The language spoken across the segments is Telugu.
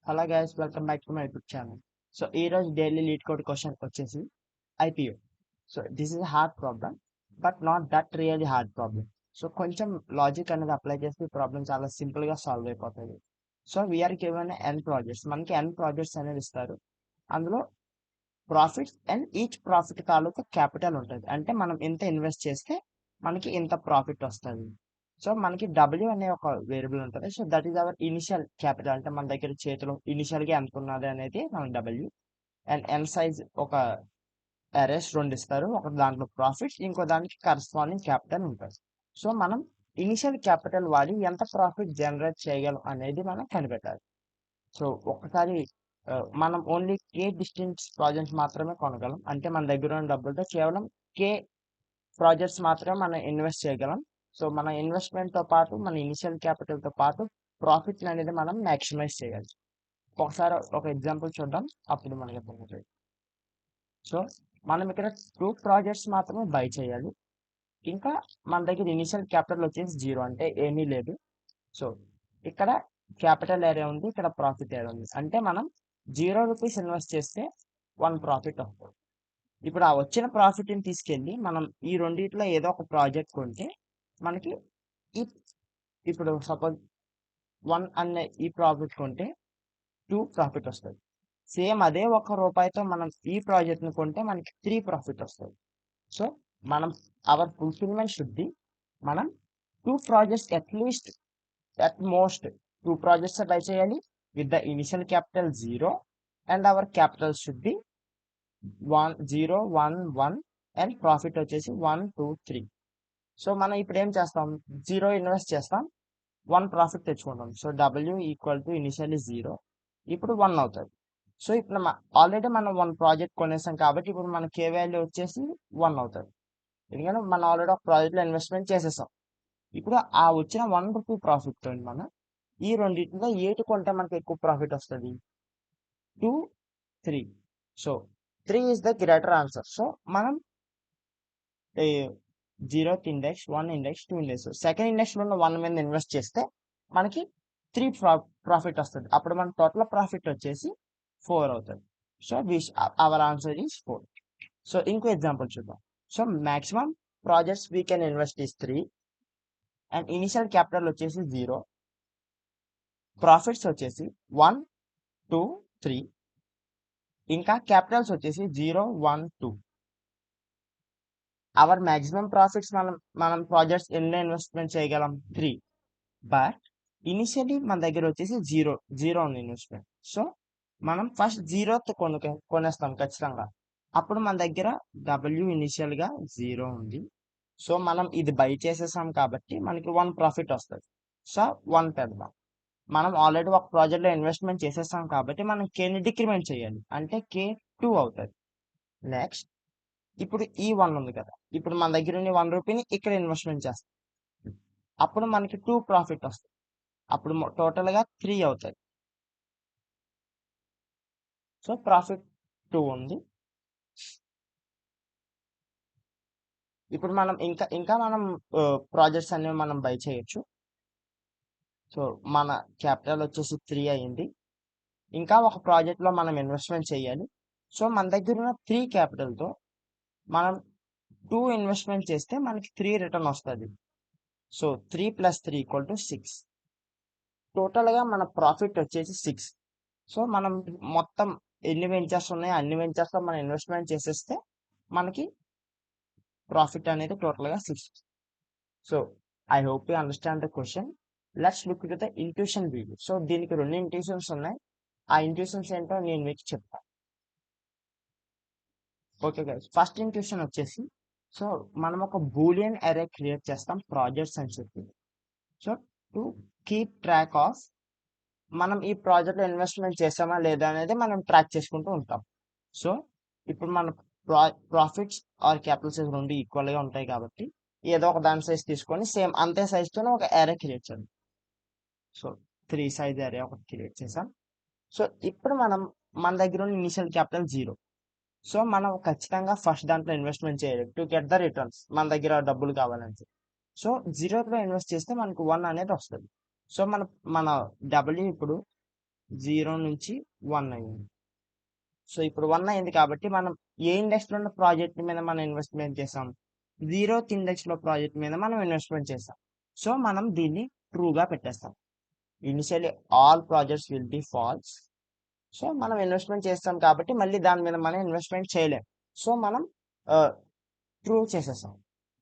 Hello guys, welcome back to my YouTube channel. So ఈ రోజు డైలీ లీడ్ కోడ్ క్వశ్చన్ వచ్చేసి IPO. So this is hard problem, but not that really hard problem. So కొంచెం లాజిక్ అనేది అప్లై చేస్తే ఈ ప్రాబ్లం చాలా సింపుల్ గా సాల్వ్ అయిపోతుంది. సో వీఆర్ గివెన్ ఎన్ ప్రాజెక్ట్స్, మనకి ఎన్ ప్రాజెక్ట్స్ అనేది ఇస్తారు. అందులో profits and each profit taluka capital ఉంటుంది. అంటే మనం ఇంత ఇన్వెస్ట్ చేస్తే మనకి ఇంత ప్రాఫిట్ వస్తుంది. సో మనకి డబ్ల్యూ అనే ఒక వేరియబుల్ ఉంటుంది. So that is our initial capital. అంటే మన దగ్గర చేతిలో ఇనిషియల్ గా ఎంత ఉన్నది అనేది మన డబ్ల్యూ. అండ్ ఎన్ సైజ్ ఒక అరేస్ రెండు ఇస్తారు. ఒక దాంట్లో ప్రాఫిట్స్, ఇంకో దానికి కరస్పాండింగ్ క్యాపిటల్ ఉంటుంది. సో మనం ఇనిషియల్ క్యాపిటల్ వాడి ఎంత ప్రాఫిట్ జనరేట్ చేయగలం అనేది మనం కనిపెట్టాలి. సో ఒక్కసారి మనం ఓన్లీ కే డిస్టెన్స్ ప్రాజెక్ట్స్ మాత్రమే కొనగలం. అంటే మన దగ్గర ఉన్న డబ్బులతో కేవలం కే ప్రాజెక్ట్స్ మాత్రమే మనం ఇన్వెస్ట్ చేయగలం. సో మన ఇన్వెస్ట్మెంట్ తో పాటు మన ఇనిషియల్ క్యాపిటల్ తో పాటు ప్రాఫిట్ అనేది మనం మాక్సిమైజ్ చేయాలి. ఒకసారి ఒక ఎగ్జాంపుల్ చూద్దాం, అప్పుడు మనకి అర్థమవుతుంది. సో మనం ఇక్కడ 2 ప్రాజెక్ట్స్ మాత్రమే బై చేయాలి. ఇంకా మన దగ్గర ఇనిషియల్ క్యాపిటల్ వచ్చేసి 0, అంటే ఏమీ లేదు. సో ఇక్కడ క్యాపిటల్ ఏరియా ఉంది, ఇక్కడ ప్రాఫిట్ ఏరియా ఉంది. అంటే మనం 0 రూపీస్ ఇన్వెస్ట్ చేస్తే 1 ప్రాఫిట్ వస్తుంది. ఇప్పుడు ఆ వచ్చిన ప్రాఫిట్ ని తీసుకెళ్ళి మనం ఈ రెండిట్లో ఏదో ఒక ప్రాజెక్ట్ కొంటే మనకి ఈ ఇప్పుడు సపోజ్ 1 అనే ఈ ప్రాఫిట్ కొంటే 2 ప్రాఫిట్ వస్తుంది. సేమ్ అదే ₹1 మనం ఈ ప్రాజెక్ట్ ని కొంటే మనకి 3 ప్రాఫిట్ వస్తుంది. సో మనం అవర్ ఫుల్ఫిల్మెంట్ షుడ్ బి, మనం 2 projects at least at most 2 projects by చేయాలి with the initial capital 0 and our capital should be 0 1 1 and profit వచ్చేసి 1 2 3. సో మనం ఇప్పుడు ఏం చేస్తాం, 0 ఇన్వెస్ట్ చేస్తాం, 1 ప్రాఫిట్ తెచ్చుకుంటాం. So W equal to initially 0, ఇప్పుడు 1 అవుతుంది. సో ఇప్పుడు ఆల్రెడీ మనం 1 ప్రాజెక్ట్ కొనేసాం కాబట్టి ఇప్పుడు మన కే వాల్యూ వచ్చేసి 1 అవుతుంది. ఎందుకంటే మనం ఆల్రెడీ ఒక ప్రాజెక్ట్లో ఇన్వెస్ట్మెంట్ చేసేసాం. ఇప్పుడు ఆ వచ్చిన ₹1 ప్రాఫిట్ తో మనం ఈ రెండింటిలో ఏటి కొంటే మనకి ఎక్కువ ప్రాఫిట్ వస్తుంది, 2 3. So 3 is the greater answer. So మనం 0th index, 1 index, 2 index, second index లో ఉన్న 1 మీద ఇన్వెస్ట్ చేస్తే మనకి 3 ప్రాఫిట్ వస్తుంది. అప్పుడు మన టోటల్ ప్రాఫిట్ వచ్చేసి 4 అవుతుంది. So our answer is 4. So ఇంకో ఎగ్జాంపుల్ చూద్దాం. So maximum projects we can invest is 3 and initial capital వచ్చేసి 0, ప్రాఫిట్స్ వచ్చేసి 1 2 3, ఇంకా క్యాపిటల్స్ వచ్చేసి 0 1 2. అవర్ మాక్సిమం ప్రాఫిట్స్ మనం ప్రాజెక్ట్స్ ఎన్ని ఇన్వెస్ట్మెంట్ చేయగలం, 3. బట్ ఇనిషియలీ మన దగ్గర వచ్చేసి 0 ఉంది ఇన్వెస్ట్మెంట్. సో మనం ఫస్ట్ 0 కొనేస్తాం ఖచ్చితంగా. అప్పుడు మన దగ్గర డబ్ల్యూ ఇనిషియల్ గా 0 ఉంది. సో మనం ఇది బై చేసేసాం కాబట్టి మనకి 1 ప్రాఫిట్ వస్తుంది. సో 1 పెడదాం. మనం ఆల్రెడీ ఒక ప్రాజెక్ట్ లో ఇన్వెస్ట్మెంట్ చేసేసాం కాబట్టి మనం కేని డిక్రిమెంట్ చేయాలి, అంటే కే 2 అవుతుంది. నెక్స్ట్ ఇప్పుడు ఈ 1 ఉంది కదా, ఇప్పుడు మన దగ్గర ఉన్న ₹1 ఇక్కడ ఇన్వెస్ట్మెంట్ చేస్తాం. అప్పుడు మనకి 2 ప్రాఫిట్ వస్తుంది. అప్పుడు టోటల్ గా 3 అవుతుంది. సో ప్రాఫిట్ 2 ఉంది. ఇప్పుడు మనం ఇంకా మనం ప్రాజెక్ట్స్ అనేవి మనం బై చేయొచ్చు. సో మన క్యాపిటల్ వచ్చేసి 3 అయ్యింది. ఇంకా ఒక ప్రాజెక్ట్ లో మనం ఇన్వెస్ట్మెంట్ చేయాలి. సో మన దగ్గర ఉన్న 3 క్యాపిటల్ తో మనం 2 ఇన్వెస్ట్మెంట్ చేస్తే మనకి 3 రిటర్న్ వస్తుంది. సో 3 + 3 = 6. టోటల్ గా మన ప్రాఫిట్ వచ్చేసి 6. సో మనం మొత్తం ఎన్ని వెంచర్స్ ఉన్నాయో అన్ని వెంచర్స్ లో మనం ఇన్వెస్ట్మెంట్ చేసేస్తే మనకి ప్రాఫిట్ అనేది టోటల్ గా 6. So I hope you understand the question. Let's look to the intuition video. So దీనికి 2 ఇంట్యూషన్స్ ఉన్నాయి. ఆ ఇంట్యూషన్స్ ఏంటో నేను మీకు చెప్తాను. ఓకే గైస్, ఫస్ట్ ఇంట్యూషన్ వచ్చేసి, సో మనం ఒక బూలియన్ అరే క్రియేట్ చేస్తాం ప్రాజెక్ట్స్ అని చెప్పి. So to keep track of మనం ఈ ప్రాజెక్ట్ లో ఇన్వెస్ట్మెంట్ చేసామా లేదా అనేది మనం ట్రాక్ చేసుకుంటూ ఉంటాం. సో ఇప్పుడు మన ప్రాఫిట్స్ ఆర్ క్యాపిటల్ సైజ్ రెండు ఈక్వల్ గా ఉంటాయి కాబట్టి ఏదో ఒక దాని సైజ్ తీసుకొని సేమ్ అంతే సైజ్ తోనే ఒక అరే క్రియేట్ చేయాలి. సో 3 సైజ్ అరే ఒకటి క్రియేట్ చేసాం. సో ఇప్పుడు మన దగ్గర ఉన్న ఇనిషియల్ క్యాపిటల్ 0. సో మనం ఖచ్చితంగా ఫస్ట్ దాంట్లో ఇన్వెస్ట్మెంట్ చేయాలి టు గెట్ ద రిటర్న్స్. మన దగ్గర డబ్బులు కావాలంటే సో 0లో ఇన్వెస్ట్ చేస్తే మనకు 1 అనేది వస్తుంది. సో మన డబ్ల్యూ ఇప్పుడు 0 నుంచి 1 అయింది. సో ఇప్పుడు 1 అయింది కాబట్టి మనం ఏ ఇండెక్స్ లో ఉన్న ప్రాజెక్ట్ మీద మనం ఇన్వెస్ట్మెంట్ చేసాం, 0th ఇండెక్స్ లో ప్రాజెక్ట్ మీద మనం ఇన్వెస్ట్మెంట్ చేసాం. సో మనం దీన్ని ట్రూగా పెట్టేస్తాం. Initially all projects will be false. So మనం ఇన్వెస్ట్మెంట్ చేస్తాం కాబట్టి మళ్ళీ దాని మీద మనం ఇన్వెస్ట్మెంట్ చేయలేం. సో మనం ట్రూ చేసేసాం.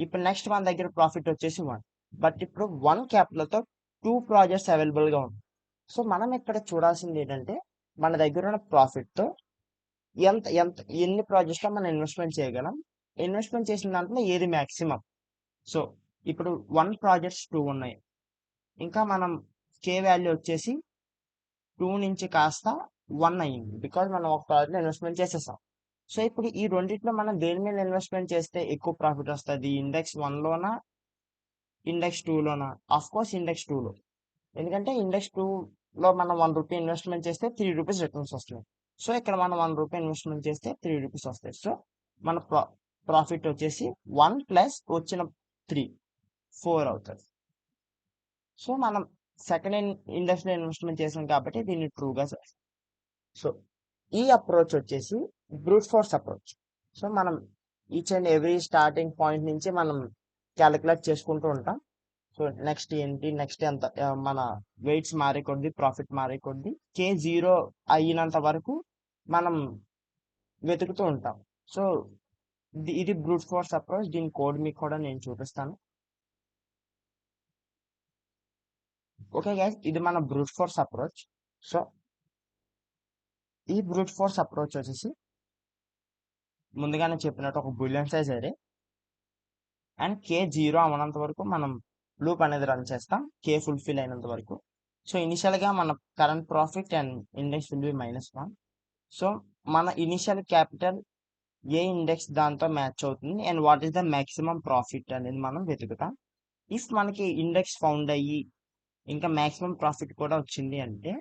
ఇప్పుడు నెక్స్ట్ మన దగ్గర ప్రాఫిట్ వచ్చేసి 1. బట్ ఇప్పుడు 1 క్యాపిటల్తో 2 ప్రాజెక్ట్స్ అవైలబుల్గా ఉంటాయి. సో మనం ఇక్కడ చూడాల్సింది ఏంటంటే మన దగ్గర ఉన్న ప్రాఫిట్తో ఎంత ఎంత ఎన్ని ప్రాజెక్ట్స్లో మనం ఇన్వెస్ట్మెంట్ చేయగలం, ఇన్వెస్ట్మెంట్ చేసిన దాంట్లో ఏది మ్యాక్సిమం. సో ఇప్పుడు 1 ప్రాజెక్ట్స్ 2 ఉన్నాయి, ఇంకా మనం కే వాల్యూ వచ్చేసి 2 నుంచి కాస్త 1 అయ్యింది బికాజ్ మనం ఒక ప్రాజెక్ట్లో ఇన్వెస్ట్మెంట్ చేసేసాం. సో ఇప్పుడు ఈ రెండిట్లో మనం దేని మీద ఇన్వెస్ట్మెంట్ చేస్తే ఎక్కువ ప్రాఫిట్ వస్తుంది, ఇండెక్స్ 1లోనా ఇండెక్స్ 2లోనా? ఆఫ్ కోర్స్ ఇండెక్స్ 2లో. ఎందుకంటే ఇండెక్స్ 2లో మనం 1 రూపీ ఇన్వెస్ట్మెంట్ చేస్తే 3 రూపీస్ రిటర్న్స్ వస్తున్నాయి. సో ఇక్కడ మనం 1 రూపీ ఇన్వెస్ట్మెంట్ చేస్తే 3 రూపీస్ వస్తాయి. సో మన ప్రాఫిట్ వచ్చేసి 1 ప్లస్ వచ్చిన 3 4 అవుతుంది. సో మనం సెకండ్ ఇండెక్స్లో ఇన్వెస్ట్మెంట్ చేసాం కాబట్టి దీన్ని ట్రూగా చేస్తాం. సో ఈ అప్రోచ్ వచ్చేసి బ్రూట్ ఫోర్స్ అప్రోచ్. సో మనం each and every starting point నుంచి మనం క్యాలిక్యులేట్ చేసుకుంటూ ఉంటాం. సో నెక్స్ట్ ఏంటి, నెక్స్ట్ ఎంత మన వెయిట్స్ మారే కొద్ది, ప్రాఫిట్ మారే కొద్ది, కే 0 అయినంత వరకు మనం వెతుకుతూ ఉంటాం. సో ఇది బ్రూట్ ఫోర్స్ అప్రోచ్. దీని కోడ్ మీకు కూడా నేను చూపిస్తాను. ఓకే గైస్, ఇది మన బ్రూట్ ఫోర్స్ అప్రోచ్. సో ఈ బ్రూట్ ఫోర్స్ అప్రోచ్ వచ్చేసి ముందుగానే చెప్పినట్టు ఒక బులియన్ సైజ్ అరే అండ్ కే 0 అవనంత వరకు మనం లూప్ అనేది రన్ చేస్తాం, కే ఫుల్ఫిల్ అయినంత వరకు. సో ఇనిషియల్గా మన current profit and index will be -1. So మన ఇనిషియల్ క్యాపిటల్ ఏ ఇండెక్స్ దాంతో మ్యాచ్ అవుతుంది and what is the maximum profit అనేది మనం వెతుకుతాం. ఇఫ్ మనకి ఇండెక్స్ ఫౌండ్ అయ్యి ఇంకా మ్యాక్సిమం ప్రాఫిట్ కూడా వచ్చింది అంటే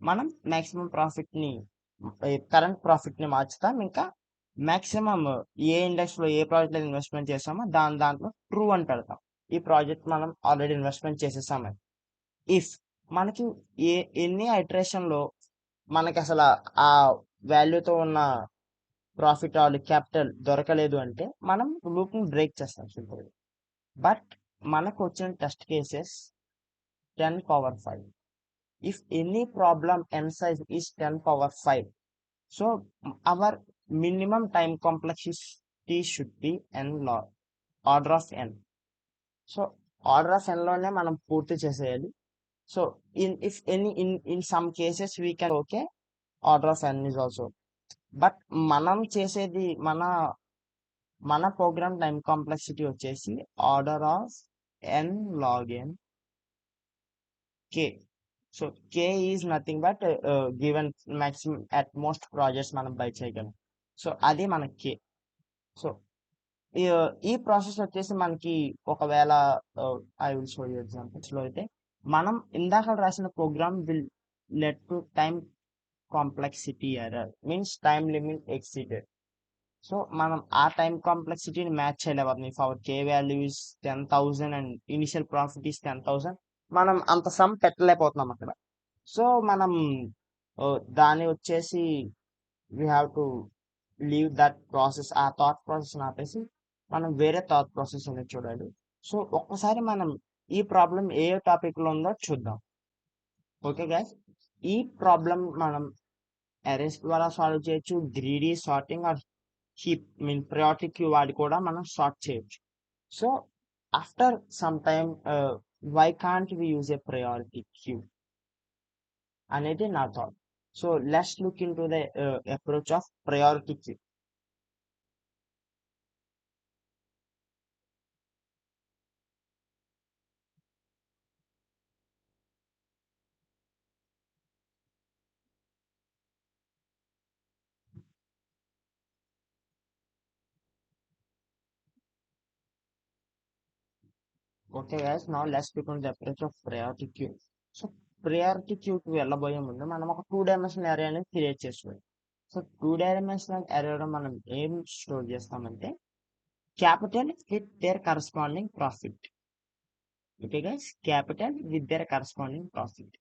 మనం మ్యాక్సిమం ప్రాఫిట్ని కరెంట్ ప్రాఫిట్ని మార్చుతాం. ఇంకా మ్యాక్సిమం ఏ ఇండెక్స్లో ఏ ప్రాజెక్ట్లో ఇన్వెస్ట్మెంట్ చేసామో దాంట్లో ట్రూ అని పెడతాం. ఈ ప్రాజెక్ట్ మనం ఆల్రెడీ ఇన్వెస్ట్మెంట్ చేసేసామని. ఇఫ్ మనకి ఎన్ని ఐటరేషన్లో మనకి అసలు ఆ వాల్యూతో ఉన్న ప్రాఫిట్ ఆర్ క్యాపిటల్ దొరకలేదు అంటే మనం లూప్ని బ్రేక్ చేస్తాం సింపుల్గా. బట్ మనకు వచ్చిన test cases 10^5. If any problem n size is 10^5, so our minimum time complexity should be n log order of n. So order of n లోనే మనం పూర్తి చేసేయాలి. So if any in some cases we can okay order of n is also, but మనం చేసేది మన ప్రోగ్రామ్ టైం కాంప్లెక్సిటీ వచ్చేసి order of n log n k. So K is nothing but given maximum at most projects మనం బై చేయగలం. సో అది మన కే. సో ఈ ప్రాసెస్ వచ్చేసి మనకి ఒకవేళ ఐ విల్ షో యూ ఎగ్జాంపుల్స్లో అయితే మనం ఇందాక రాసిన program will lead to time complexity error, means time limit exceeded. So మనం ఆ టైం కాంప్లెక్సిటీని మ్యాచ్ చేయలేము. If hour K value is 10,000 and initial profit is 10,000, మనం అంత సమ్ పెట్టలేకపోతున్నాం అక్కడ. సో మనం దాన్ని వచ్చేసి we have to leave that process, ఆ థాట్ ప్రాసెస్ ఆపేసి మనం వేరే థాట్ ప్రాసెస్ అనేది చూడాలి. సో ఒక్కసారి మనం ఈ ప్రాబ్లం ఏ టాపిక్లో ఉందో చూద్దాం. ఓకే గైస్, ఈ ప్రాబ్లం మనం అరేస్ ద్వారా సాల్వ్ చేయొచ్చు, greedy sorting or heap mean priority queue వాడి కూడా మనం సార్ట్ చేయొచ్చు. So after some time why can't we use a priority queue అనేది నా thought. So let's look into the approach of priority queue. Okay guys, now let's look in the approach of priority queue. So priority క్యూకి వెళ్ళబోయే ముందు మనం ఒక 2 డైమెన్షనల్ అరే అనేది క్రియేట్ చేసుకోవాలి. సో 2 డైమెన్షనల్ అరేలో మనం ఏం స్టోర్ చేస్తామంటే capital with their corresponding profit. Okay guys, capital with their corresponding profit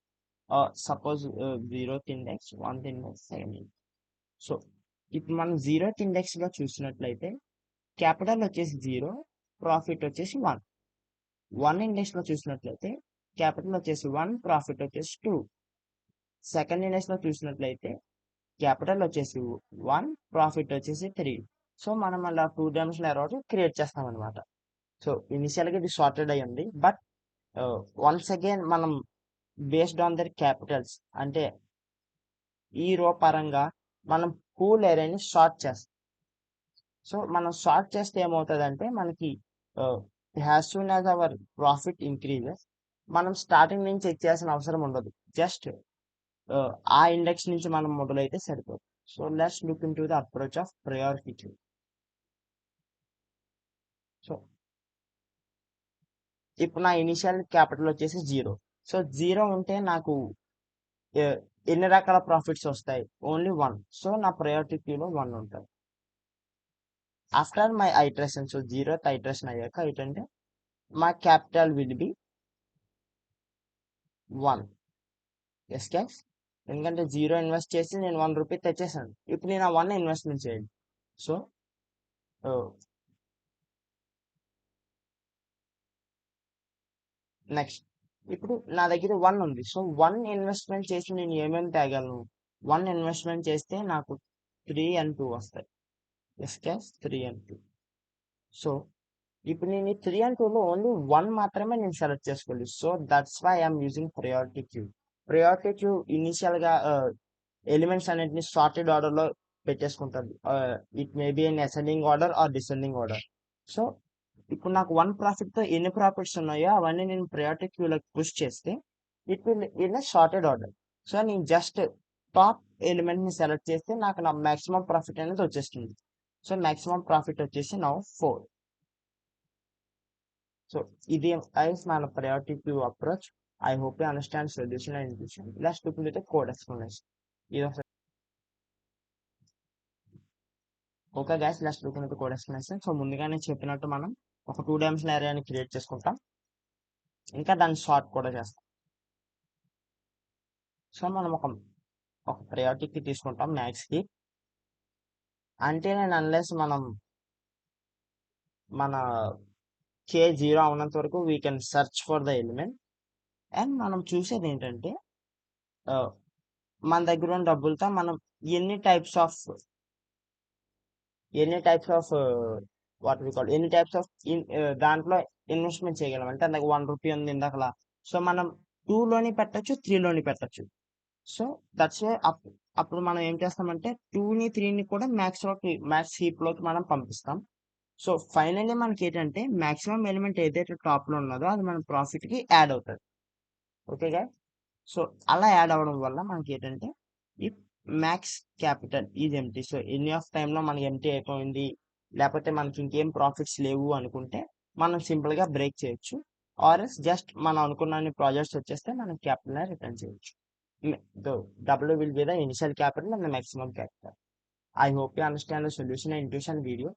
suppose 0th index, 1th index, 2nd index. So ఇప్పుడు మనం 0th ఇండెక్స్ లో చూసినట్లయితే క్యాపిటల్ వచ్చేసి 0, ప్రాఫిట్ వచ్చేసి 1. 1 ఇండెక్స్ లో చూసినట్లయితే క్యాపిటల్ వచ్చేసి 1, ప్రాఫిట్ వచ్చేసి 2. సెకండ్ ఇండెక్స్ లో చూసినట్లయితే క్యాపిటల్ వచ్చేసి 1, ప్రాఫిట్ వచ్చేసి 3. సో మనం అలా 2 డైమెన్షనల్ అరౌట్ క్రియేట్ చేస్తాం అనమాట. సో ఇనిషియల్ గా ఇది సార్టెడ్ అయ్యింది, బట్ వన్స్ అగైన్ మనం బేస్డ్ ఆన్ దర్ క్యాపిటల్స్ అంటే ఈ రో పరంగా మనం పూల్ అరేని సార్ట్ చేస్తాం. సో మనం సార్ట్ చేస్తే ఏమవుతుంది అంటే మనకి has soon as our profit increases మనం స్టార్టింగ్ నుంచి చెక్ చేయాల్సిన అవసరం ఉండదు. జస్ట్ ఆ ఇండెక్స్ నుంచి మనం మొదలైతే సరిపోతుంది. So let's look into the approach of priority queue. So ఇప్పుడు నా ఇనిషియల్ క్యాపిటల్ వచ్చేసి 0. సో 0 ఉంటే నాకు ఎన్ని రకాల ప్రాఫిట్స్ వస్తాయి? ఓన్లీ 1. సో నా ప్రయారిటీ క్యూలో 1 ఉంటుంది. After my iteration, so 0th iteration అయ్యాక ఏంటంటే మా capital will be 1. As cash, ఎందుకంటే 0 ఇన్వెస్ట్ చేసి నేను 1 రూపీ తెచ్చేసాను. ఇప్పుడు నేను ఆ 1 ఇన్వెస్ట్మెంట్ చేయాలి. సో నెక్స్ట్ ఇప్పుడు నా దగ్గర 1 ఉంది. సో 1 ఇన్వెస్ట్మెంట్ చేసి నేను ఏమేమి తేగలను? 1 ఇన్వెస్ట్మెంట్ చేస్తే నాకు 3 and 2 వస్తాయి. Yes cash 3 and 2. సో ఇప్పుడు నేను ఈ 3 and 2లో ఓన్లీ 1 మాత్రమే నేను సెలెక్ట్ చేసుకోవాలి. So that's why I'm using priority queue. Priority queue initial గా ఎలిమెంట్స్ అన్నింటినీ సార్టెడ్ ఆర్డర్ లో పెట్టేసుకుంటుంది. It may be in ascending order or descending order. So ఇప్పుడు నాకు 1 ప్రాఫిట్ తో ఎన్ని ప్రాఫిట్స్ ఉన్నాయో అవన్నీ నేను ప్రయారిటీ క్యూలోకి పుష్ చేస్తే it will in sorted order. So నేను జస్ట్ టాప్ ఎలిమెంట్ ని సెలెక్ట్ చేస్తే నాకు నా మాక్సిమం ప్రాఫిట్ అనేది వచ్చేస్తుంది. సో మాక్సిమం ప్రాఫిట్ వచ్చేసి నా 4. సో ఇది మన priority queue approach. I hope you understand solution and intuition. Let's look into the code explanation. Okay guys, let's look in to code explanation. So ముందుగానే చెప్పినట్టు మనం ఒక 2 డైమెన్షనల్ ఏరియాని క్రియేట్ చేసుకుంటాం, ఇంకా దాన్ని సార్ట్ కూడా చేస్తాం. సో మనం ఒక ప్రయారిటీకి తీసుకుంటాం మ్యాక్స్ కి, అంటే నేను అన్లెస్ మన k 0 అవునంత వరకు we can search for the element. And మనం చూసేది ఏంటంటే మన దగ్గర ఉన్న డబ్బులతో మనం ఎన్ని టైప్స్ ఆఫ్ దాంట్లో ఇన్వెస్ట్మెంట్ చేయగలం. అంటే నాకు 1 రూపీ ఉంది ఇందాకలా. సో మనం 2లోని పెట్టచ్చు, 3లోని పెట్టచ్చు. సో దట్స్ వే అప్పుడు మనం ఏం చేస్తామంటే 2ని 3ని కూడా మ్యాక్స్ హీప్ లోకి మనం పంపిస్తాం. సో ఫైనల్లీ మనకి ఏంటంటే మాక్సిమం ఎలిమెంట్ ఏదైతే టాప్ లో ఉన్నదో అది మన ప్రాఫిట్ కి యాడ్ అవుతుంది. ఓకేగా, సో అలా యాడ్ అవ్వడం వల్ల మనకి ఏంటంటే ఈ max capital is empty. So ఎన్ని ఆఫ్ టైంలో మనకి ఎంటీ అయిపోయింది, లేకపోతే మనకి ఇంకేం ప్రాఫిట్స్ లేవు అనుకుంటే మనం సింపుల్ గా బ్రేక్ చేయొచ్చు. ఆర్ఎస్ జస్ట్ మనం అనుకున్న ప్రాజెక్ట్స్ వచ్చేస్తే మనం క్యాపిటల్ రిటర్న్ చేయొచ్చు. W will be the initial capital and the maximum capital. I hope you understand the solution and intuition video.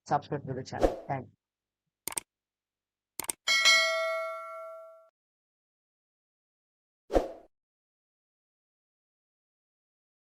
Subscribe to the channel. Thank you.